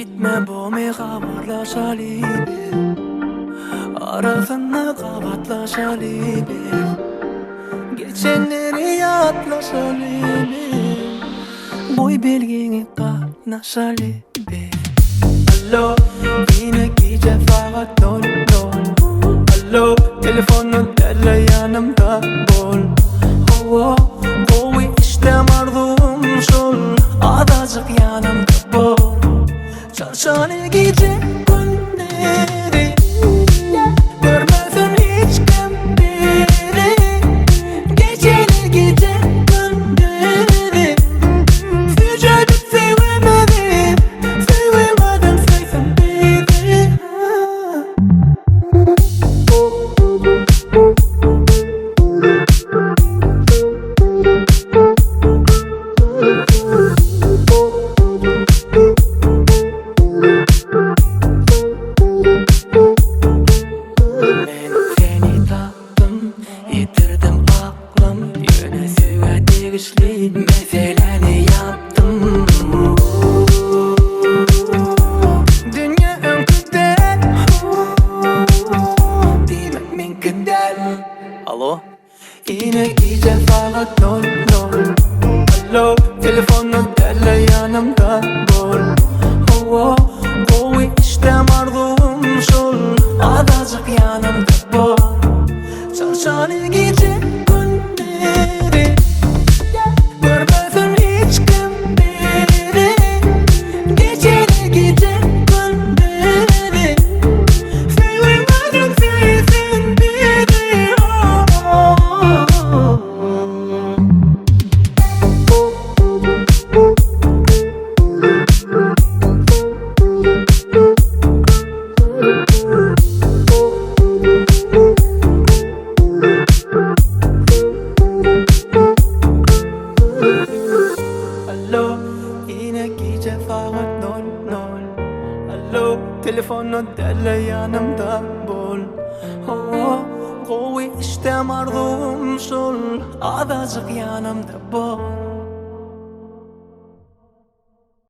Gitme bomi xabarlashalıydı. Arasını qabatlashalıydı. Geçenleri yatlashalıydı. Boy belgini qatnashalıydı. Allo, yine gece saat 00. Allo, telefonun telle yanımda bol. Oh, kovi işte mardum şol. Adacık yanımda bol. Çarşalı gece günleri görmezim hiç kimleri. Geceler gece gündüzleri Vücudum sevemedim, sevemedim sevsin beni. Yitirdim aklım, yönesive tegişli meseleni yaptım. Dünya önküde demek minkiden. Alo, yine gece saat 00. Alo, telefonun telle yanımda bol. Oh, kovi işte mardum şol. Adacık yanımda bol. Çarşalı gece günleri görmezim hiç kimleri. Geceler gece gündüzleri sevemedim sevsin beni. Alo, yine gece saat 00. Alo, telefonun telle yanımda bol. Oh, kovi işte mardum şol. Adacık yanımda bol.